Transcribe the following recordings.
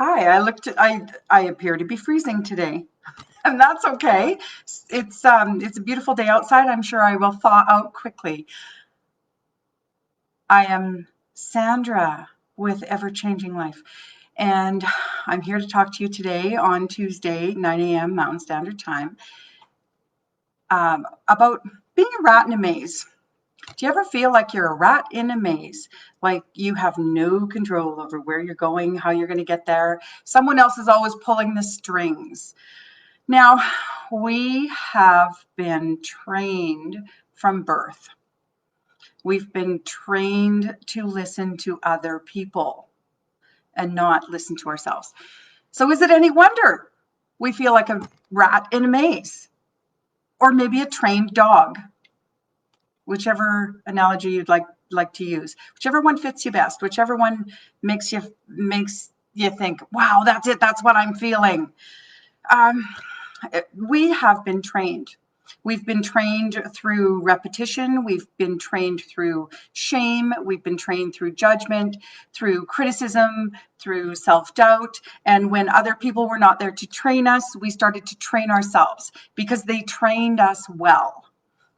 Hi, I appear to be freezing today, and that's okay. It's a beautiful day outside. I'm sure I will thaw out quickly. I am Sandra with Ever Changing Life, and I'm here to talk to you today on Tuesday, 9 a.m. Mountain Standard Time, about being a rat in a maze. Do you ever feel like you're a rat in a maze? Like you have no control over where you're going, how you're going to get there? Someone else is always pulling the strings. Now, we have been trained from birth. We've been trained to listen to other people and not listen to ourselves. So is it any wonder we feel like a rat in a maze, or maybe a trained dog? Whichever analogy you'd like to use, whichever one fits you best, whichever one makes you think, wow, that's it, that's what I'm feeling. Um, we have been trained. We've been trained through repetition. We've been trained through shame. We've been trained through judgment, through criticism, through self-doubt. And when other people were not there to train us, we started to train ourselves because they trained us well.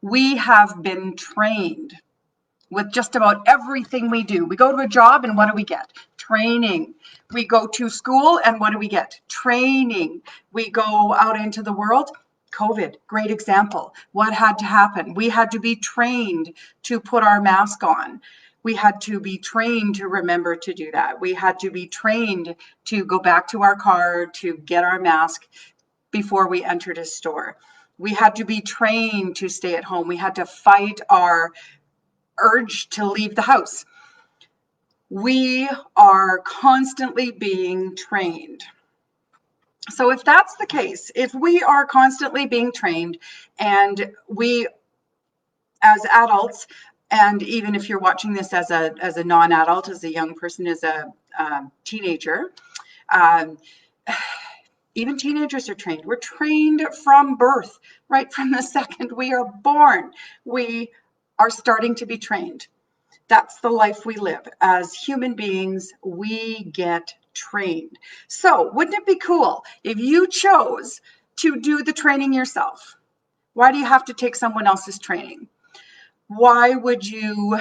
We have been trained with just about everything we do. We go to a job and what do we get? Training. We go to school and what do we get? Training. We go out into the world. COVID, great example. What had to happen? We had to be trained to put our mask on. We had to be trained to remember to do that. We had to be trained to go back to our car to get our mask before we entered a store. We had to be trained to stay at home. We had to fight our urge to leave the house. We are constantly being trained. So if that's the case, if we are constantly being trained and we as adults, and even if you're watching this as a non-adult, as a young person, as a teenager, um, even teenagers are trained. We're trained from birth, right from the second we are born. We are starting to be trained. That's the life we live. As human beings, we get trained. So wouldn't it be cool if you chose to do the training yourself? Why do you have to take someone else's training? Why would you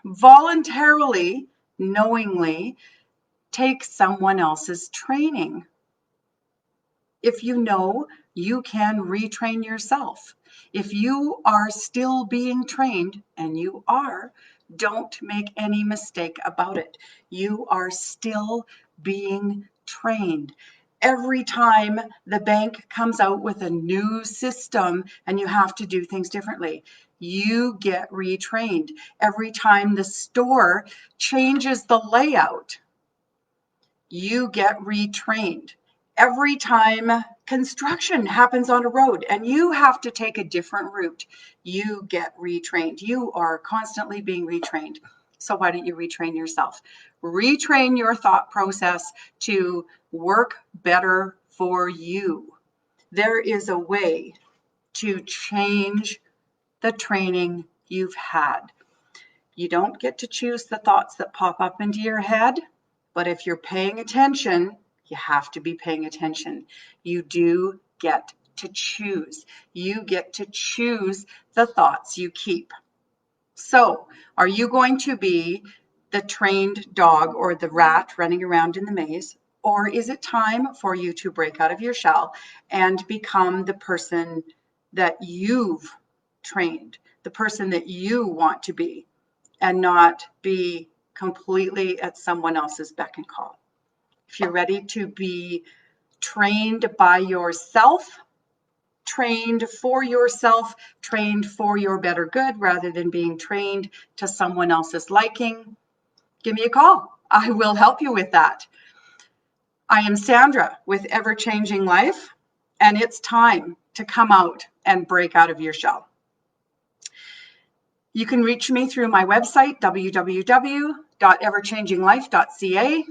voluntarily, knowingly take someone else's training? If you know you can retrain yourself. If you are still being trained, and you are, don't make any mistake about it. You are still being trained. Every time the bank comes out with a new system and you have to do things differently, you get retrained. Every time the store changes the layout, you get retrained. Every time construction happens on a road and you have to take a different route, you get retrained. You are constantly being retrained. So why don't you retrain yourself? Retrain your thought process to work better for you. There is a way to change the training you've had. You don't get to choose the thoughts that pop up into your head, but if you're paying attention, you have to be paying attention. You do get to choose. You get to choose the thoughts you keep. So, are you going to be the trained dog or the rat running around in the maze? Or is it time for you to break out of your shell and become the person that you've trained, the person that you want to be, and not be completely at someone else's beck and call? If you're ready to be trained by yourself, trained for yourself, trained for your better good rather than being trained to someone else's liking, give me a call. I will help you with that. I am Sandra with Ever Changing Life, and it's time to come out and break out of your shell. You can reach me through my website, www.everchanginglife.ca.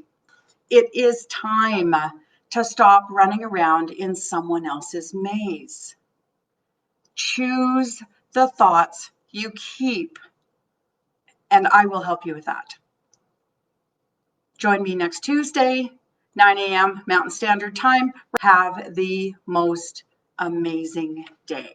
It is time to stop running around in someone else's maze. Choose the thoughts you keep, and I will help you with that. Join me next Tuesday, 9 a.m. Mountain Standard Time. Have the most amazing day.